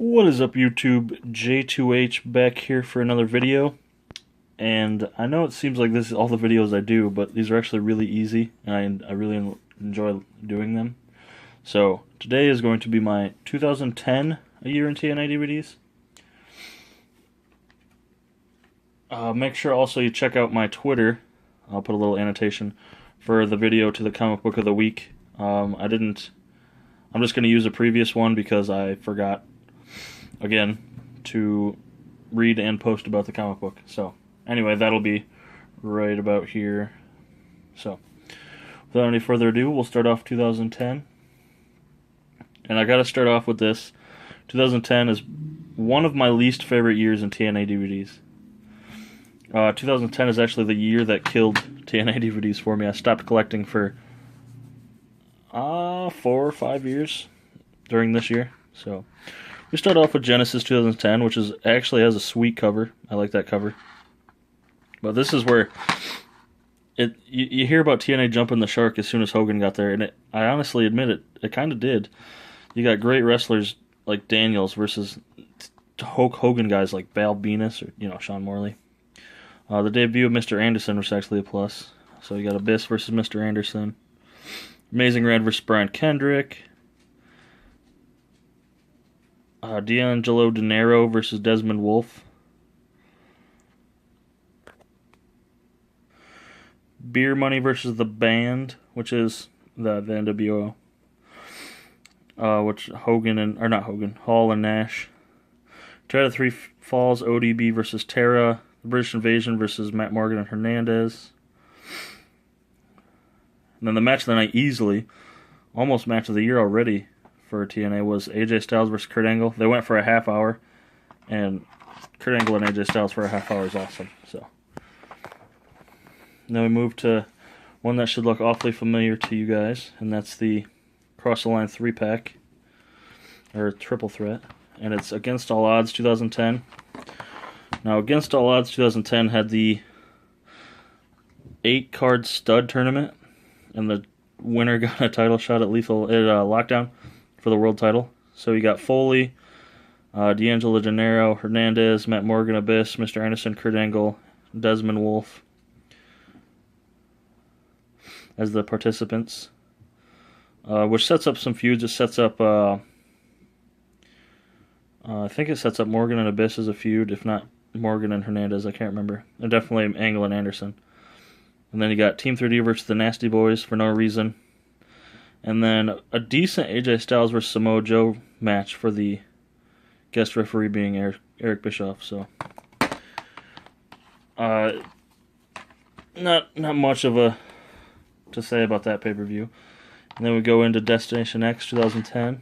What is up, YouTube? JTwoH back here for another video. And I know it seems like this is all the videos I do, but these are actually really easy, and I really enjoy doing them. So today is going to be my 2010 A Year in TNA DVDs. Make sure also you check out my Twitter. I'll put a little annotation for the video to the comic book of the week. I'm just going to use a previous one because I forgot, again, to read and post about the comic book. So anyway, that'll be right about here. So without any further ado, we'll start off 2010. And I gotta start off with this. 2010 is one of my least favorite years in TNA DVDs. 2010 is actually the year that killed TNA DVDs for me. I stopped collecting for 4 or 5 years during this year. So we start off with Genesis 2010, which is actually has a sweet cover. I like that cover. But this is where you hear about TNA jumping the shark as soon as Hogan got there, and I honestly admit it kind of did. You got great wrestlers like Daniels versus Hulk Hogan guys like Val Venus or Sean Morley. The debut of Mr. Anderson was actually a plus. So you got Abyss versus Mr. Anderson. Amazing Red versus Brian Kendrick. D'Angelo De Niro versus Desmond Wolfe. Beer Money versus The Band, which is the NWO. Which Hall and Nash. Try to Three Falls, ODB versus Terra. The British Invasion versus Matt Morgan and Hernandez. And then the match of the night, easily, almost match of the year already for TNA, was AJ Styles versus Kurt Angle. They went for a half hour, and Kurt Angle and AJ Styles for a half hour is awesome. So now we move to one that should look awfully familiar to you guys, and that's the Cross the Line 3-pack, or Triple Threat, and it's Against All Odds 2010. Now, Against All Odds 2010 had the 8-card stud tournament, and the winner got a title shot at Lockdown for the world title. So you got Foley, D'Angelo De Niro, Hernandez, Matt Morgan, Abyss, Mr. Anderson, Kurt Angle, Desmond Wolfe as the participants, which sets up some feuds. It sets up, I think it sets up Morgan and Abyss as a feud, if not Morgan and Hernandez, I can't remember. And definitely Angle and Anderson. And then you got Team 3D versus the Nasty Boys for no reason. And then a decent AJ Styles versus Samoa Joe match for the guest referee being Eric Bischoff. So, not much of a to say about that pay-per-view. And then we go into Destination X 2010.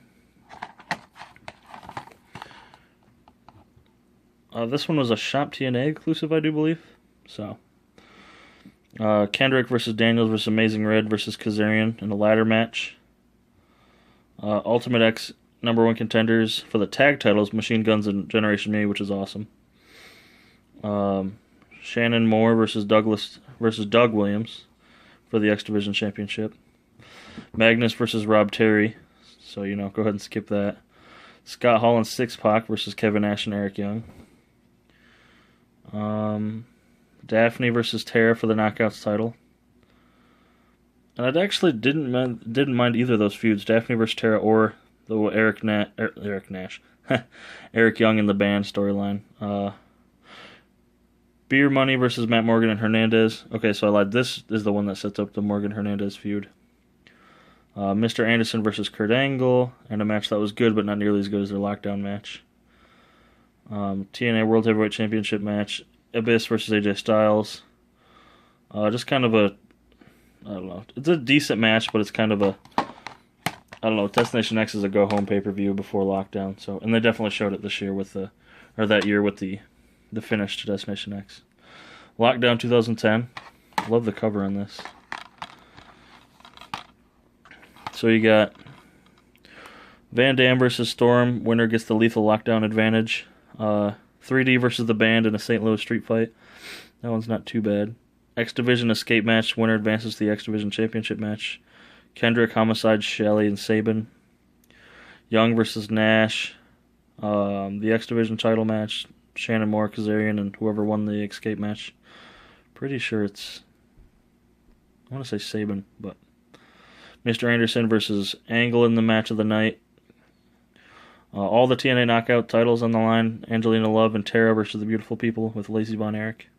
This one was a Shop TNA exclusive, I do believe. So, Kendrick versus Daniels versus Amazing Red versus Kazarian in a ladder match. Ultimate X #1 contenders for the tag titles, Machine Guns and Generation Me, which is awesome. Shannon Moore versus Doug Williams for the X Division Championship. Magnus versus Rob Terry, so go ahead and skip that. Scott Hall and Six Pac versus Kevin Nash and Eric Young. Daphne versus Tara for the Knockouts title. And I actually didn't mind either of those feuds, Daphne versus Tara or the Eric Nash, Eric Young in the band storyline. Beer Money versus Matt Morgan and Hernandez. Okay, so I lied. This is the one that sets up the Morgan Hernandez feud. Mr. Anderson versus Kurt Angle, and a match that was good but not nearly as good as their Lockdown match. TNA World Heavyweight Championship match, Abyss versus AJ Styles. Just kind of a, I don't know, it's a decent match, but it's kind of a, I don't know, Destination X is a go-home pay-per-view before Lockdown, so, and they definitely showed it this year that year with the finish to Destination X. Lockdown 2010, love the cover on this. So you got Van Dam versus Storm, winner gets the Lethal Lockdown advantage. 3D versus the Band in a St. Louis street fight. That one's not too bad. X Division escape match, winner advances to the X Division championship match. Kendrick, Homicide, Shelley, and Sabin. Young versus Nash. The X Division title match, Shannon Moore, Kazarian, and whoever won the Escape match. Pretty sure it's, I want to say Sabin, but Mr. Anderson versus Angle in the match of the night. All the TNA Knockout titles on the line. Angelina Love and Tara versus the Beautiful People with Lacey Von Erich.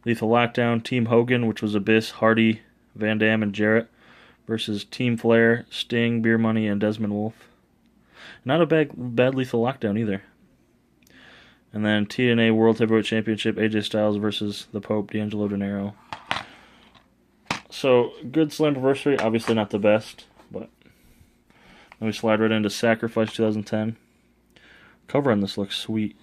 Lethal Lockdown, Team Hogan, which was Abyss, Hardy, Van Dam, and Jarrett, versus Team Flair, Sting, Beer Money, and Desmond Wolfe. Not a bad Lethal Lockdown either. And then TNA World Heavyweight Championship, AJ Styles versus the Pope, D'Angelo Dinero. So, good Slammiversary. Obviously not the best, but let me slide right into Sacrifice 2010. Cover on this looks sweet.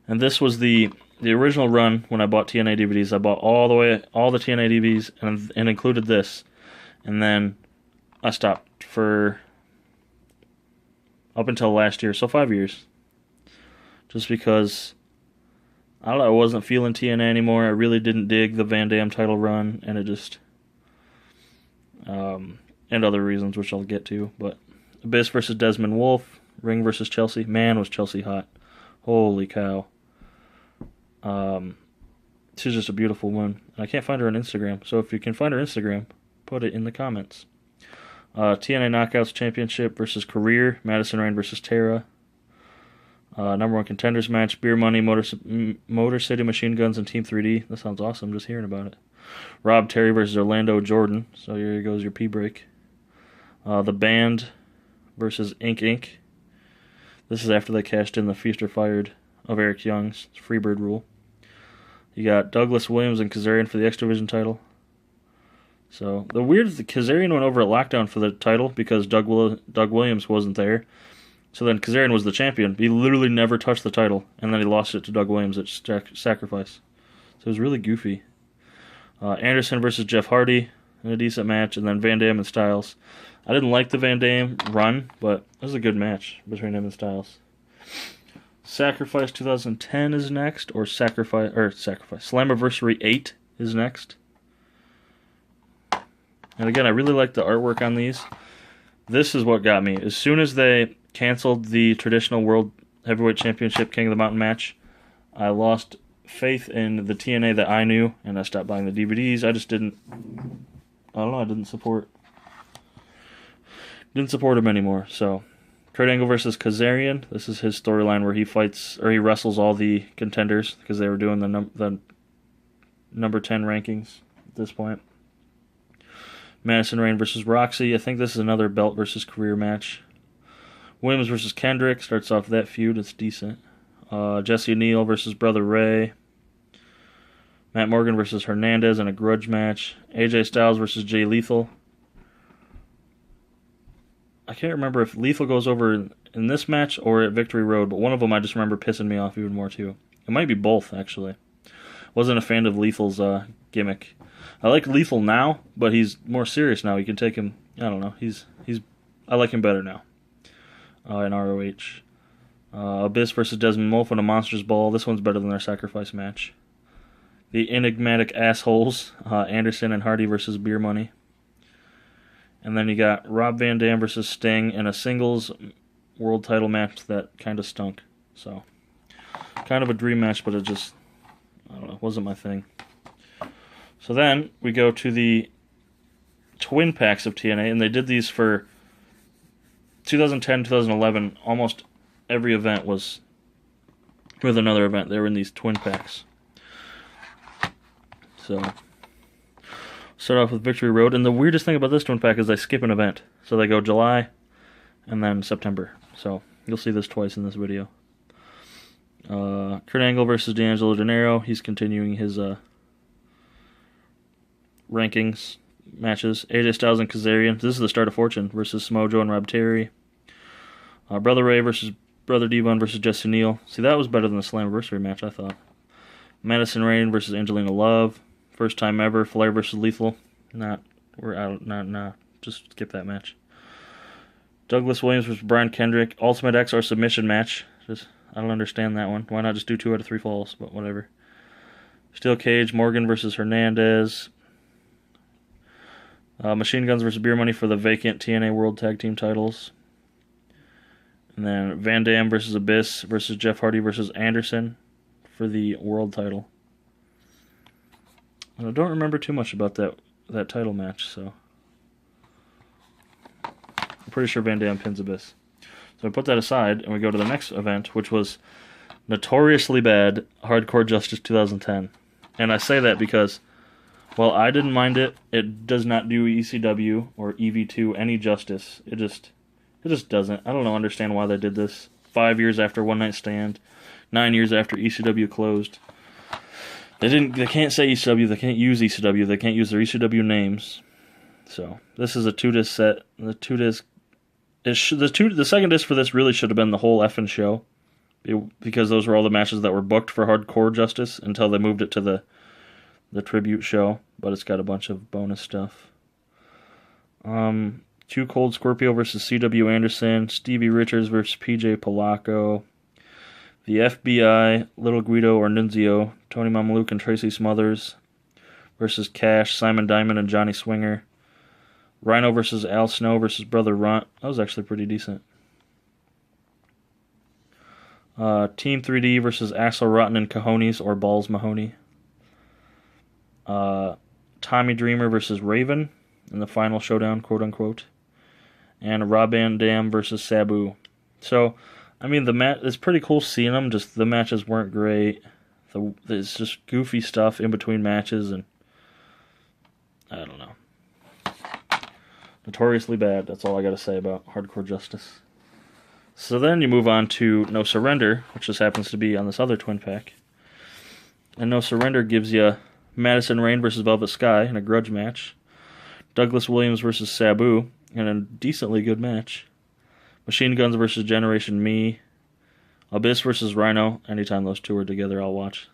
And this was the original run when I bought TNA DVDs. I bought all the TNA DVDs and included this. And then I stopped for up until last year, so 5 years. Just because, I don't know, I wasn't feeling TNA anymore. I really didn't dig the Van Dam title run, and it just, and other reasons which I'll get to. But Abyss versus Desmond Wolfe, Ring versus Chelsea. Man, was Chelsea hot. Holy cow. She's just a beautiful woman. I can't find her on Instagram, so if you can find her Instagram, put it in the comments. TNA Knockouts Championship versus Career, Madison Rayne versus Tara. Number 1 contenders match, Beer Money, Motor City Machine Guns, and Team 3D. That sounds awesome just hearing about it. Rob Terry versus Orlando Jordan. So here goes your pee break. The Band versus Inc. This is after they cashed in the Feast or Fired of Eric Young's Freebird rule. You got Douglas Williams and Kazarian for the X Division title. So the weird is the Kazarian went over at Lockdown for the title because Doug Williams wasn't there. So then Kazarian was the champion. He literally never touched the title, and then he lost it to Doug Williams at Sacrifice. So it was really goofy. Anderson versus Jeff Hardy in a decent match, and then Van Dam and Styles. I didn't like the Van Dam run, but it was a good match between him and Styles. Sacrifice 2010 is next, or Sacrifice. Slammiversary VIII is next. And again, I really like the artwork on these. This is what got me. As soon as they canceled the traditional World Heavyweight Championship King of the Mountain match, I lost faith in the TNA that I knew, and I stopped buying the DVDs. I just didn't, I don't know, I didn't support him anymore. So, Kurt Angle versus Kazarian. This is his storyline where he fights, or he wrestles all the contenders, because they were doing the number 10 rankings at this point. Madison Rayne versus Roxy. I think this is another belt versus career match. Williams versus Kendrick starts off that feud. It's decent. Jesse Neal versus Brother Ray. Matt Morgan versus Hernandez in a grudge match. AJ Styles versus Jay Lethal. I can't remember if Lethal goes over in this match or at Victory Road, but one of them I just remember pissing me off even more too. It might be both, actually. Wasn't a fan of Lethal's gimmick. I like Lethal now, but he's more serious now. You can take him, I don't know, I like him better now. In ROH. Abyss versus Desmond Wolfe in a Monsters Ball. This one's better than their Sacrifice match. The Enigmatic Assholes, Anderson and Hardy versus Beer Money. And then you got Rob Van Dam versus Sting in a singles world title match that kind of stunk. So, kind of a dream match, but it just, I don't know, wasn't my thing. So then, we go to the twin packs of TNA, and they did these for 2010, 2011. Almost every event was with another event. They were in these twin packs. So, start off with Victory Road, and the weirdest thing about this twin pack is they skip an event. So they go July, and then September. So, you'll see this twice in this video. Kurt Angle versus D'Angelo Dinero. He's continuing his rankings matches. AJ Styles and Kazarian. This is the start of Fortune versus Smojo and Rob Terry. Brother Ray versus Brother Devon versus Jesse Neal. See, that was better than the Slammiversary match, I thought. Madison Rayne versus Angelina Love. First time ever. Flair versus Lethal. Just skip that match. Douglas Williams versus Brian Kendrick. Ultimate XR submission match. I don't understand that one. Why not just do 2 out of 3 falls? But whatever. Steel Cage. Morgan versus Hernandez. Machine Guns versus Beer Money for the vacant TNA World Tag Team titles. And then Van Dam versus Abyss versus Jeff Hardy versus Anderson for the world title. And I don't remember too much about that title match, so I'm pretty sure Van Dam pins Abyss. So I put that aside, and we go to the next event, which was notoriously bad Hardcore Justice 2010. And I say that because, well, I didn't mind it. It does not do ECW or EV2 any justice. It just doesn't. I don't understand why they did this. 5 years after One Night Stand, 9 years after ECW closed. They can't say ECW, they can't use ECW, they can't use their ECW names. So, this is a 2-disc set. The second disc for this really should have been the whole effing show, because those were all the matches that were booked for Hardcore Justice until they moved it to the tribute show, but it's got a bunch of bonus stuff. Too Cold Scorpio versus C.W. Anderson, Stevie Richards versus P.J. Polacco, the FBI, Little Guido or Nunzio, Tony Mamaluke and Tracy Smothers versus Cash, Simon Diamond and Johnny Swinger, Rhino versus Al Snow versus Brother Runt. That was actually pretty decent. Team 3D versus Axel Rotten and Cajones or Balls Mahoney. Tommy Dreamer versus Raven in the final showdown, quote unquote. And Rob Van Dam versus Sabu. So, I mean, it's pretty cool seeing them, just the matches weren't great. It's just goofy stuff in between matches, and I don't know. Notoriously bad, that's all I gotta say about Hardcore Justice. So then you move on to No Surrender, which just happens to be on this other twin pack. And No Surrender gives you Madison Rayne versus Velvet Sky in a grudge match, Douglas Williams versus Sabu in a decently good match, Machine Guns versus Generation Me, Abyss versus Rhino. Anytime those two are together, I'll watch.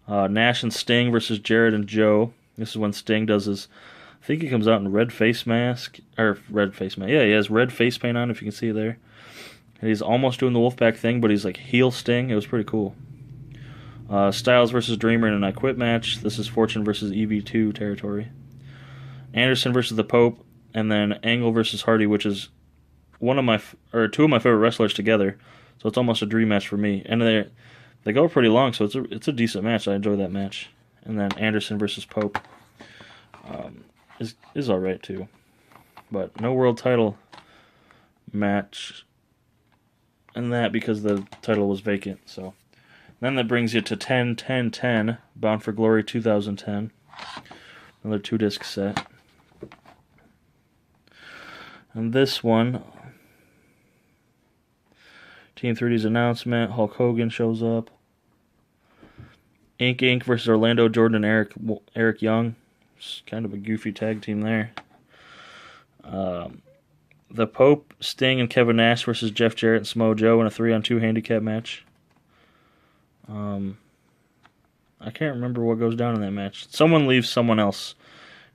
Nash and Sting versus Jared and Joe. This is when Sting does his, I think he comes out in red face mask. Yeah, he has red face paint on, if you can see it there. And he's almost doing the Wolfpack thing, but he's like heel Sting. It was pretty cool. Styles versus Dreamer in an I Quit match. This is Fortune versus EV2 territory. Anderson versus the Pope, and then Angle versus Hardy, which is two of my favorite wrestlers together. So it's almost a dream match for me. And they go pretty long, so it's a decent match. I enjoy that match. And then Anderson versus Pope is alright too. But no world title match in that because the title was vacant. So then that brings you to 10-10-10, Bound for Glory 2010. Another 2-disc set. And this one, Team 3D's announcement, Hulk Hogan shows up. Inc. versus Orlando Jordan and Eric Young. It's kind of a goofy tag team there. The Pope, Sting, and Kevin Nash versus Jeff Jarrett and Samoa Joe in a 3-on-2 handicap match. I can't remember what goes down in that match. Someone leaves someone else,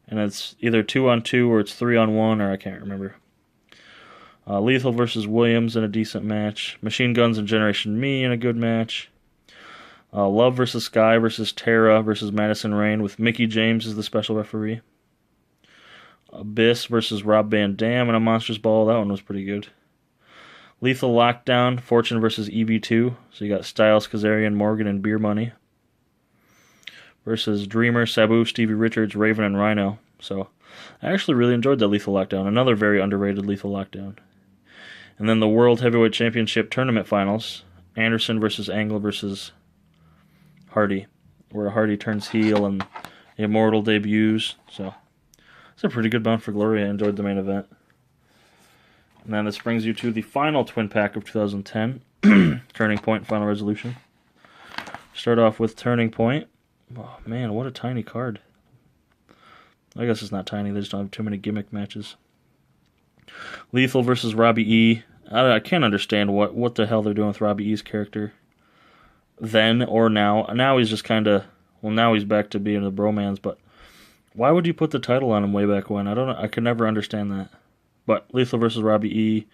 and it's either 2-on-2 or it's 3-on-1, or I can't remember. Lethal versus Williams in a decent match. Machine Guns and Generation Me in a good match. Love versus Sky versus Tara versus Madison Rayne with Mickey James as the special referee. Abyss versus Rob Van Dam in a Monsters Ball. That one was pretty good. Lethal Lockdown, Fortune versus EV2. So you got Styles, Kazarian, Morgan, and Beer Money. Versus Dreamer, Sabu, Stevie Richards, Raven, and Rhino. So I actually really enjoyed that Lethal Lockdown. Another very underrated Lethal Lockdown. And then the World Heavyweight Championship Tournament Finals. Anderson versus Angle versus Hardy. Where Hardy turns heel and Immortal debuts. So it's a pretty good Bound for Glory. I enjoyed the main event. And then this brings you to the final twin pack of 2010. Turning Point, Final Resolution. Start off with Turning Point. Oh man, what a tiny card. I guess it's not tiny, they just don't have too many gimmick matches. Lethal versus Robbie E. I can't understand what the hell they're doing with Robbie E's character. Then or now. Now he's just kind of... Well, now he's back to being a bromance, but... Why would you put the title on him way back when? I don't know. I could never understand that. But Lethal versus Robbie E.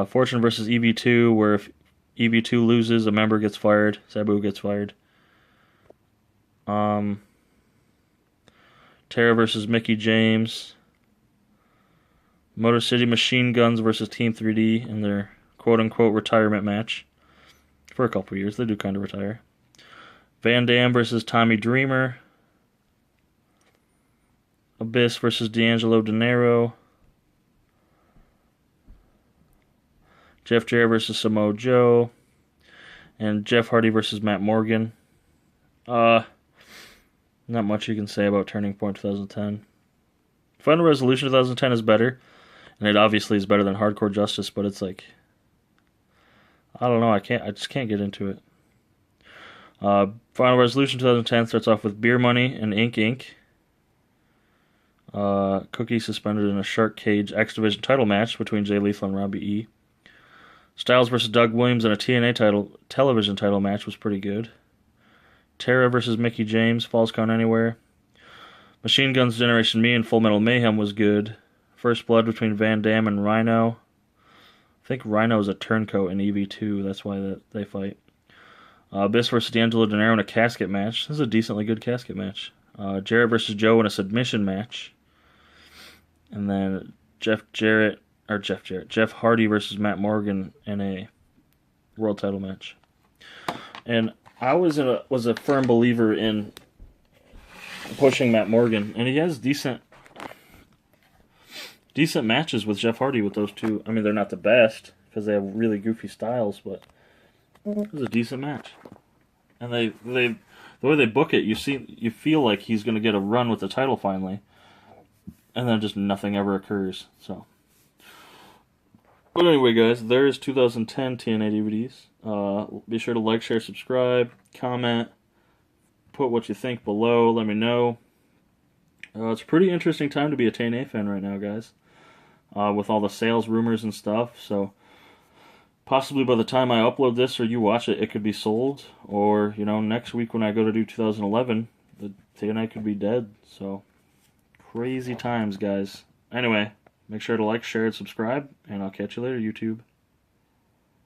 Fortune versus EV2, where if EV2 loses, a member gets fired. Sabu gets fired. Tara versus Mickie James. Motor City Machine Guns versus Team 3D in their quote-unquote retirement match. For a couple years, they do kind of retire. Van Dam versus Tommy Dreamer. Abyss versus D'Angelo De Niro. Jeff Jarrett versus Samoa Joe. And Jeff Hardy versus Matt Morgan. Not much you can say about Turning Point 2010. Final Resolution 2010 is better. And it obviously is better than Hardcore Justice, but it's like, I don't know, I just can't get into it. Final Resolution 2010 starts off with Beer Money and Ink Inc. Cookie suspended in a Shark Cage X Division title match between Jay Lethal and Robbie E. Styles versus Doug Williams in a TNA television title match was pretty good. Tara versus Mickie James, Falls Count Anywhere. Machine Guns Generation Me and Full Metal Mayhem was good. First Blood between Van Dam and Rhino. I think Rhino is a turncoat in EV2, that's why they fight. Abyss versus D'Angelo De Niro in a casket match. This is a decently good casket match. Jarrett versus Joe in a submission match. And then Jeff Hardy versus Matt Morgan in a world title match. And I was a firm believer in pushing Matt Morgan, and he has decent matches with Jeff Hardy with those two. I mean, they're not the best because they have really goofy styles, but it was a decent match. And the way they book it, you feel like he's going to get a run with the title finally, and then just nothing ever occurs. So, but anyway, guys, there's 2010 TNA DVDs. Be sure to like, share, subscribe, comment, put what you think below. Let me know. It's a pretty interesting time to be a TNA fan right now, guys. With all the sales rumors and stuff, so possibly by the time I upload this or you watch it, it could be sold, or, next week when I go to do 2011, the TNA could be dead, so crazy times, guys. Anyway, make sure to like, share, and subscribe, and I'll catch you later, YouTube.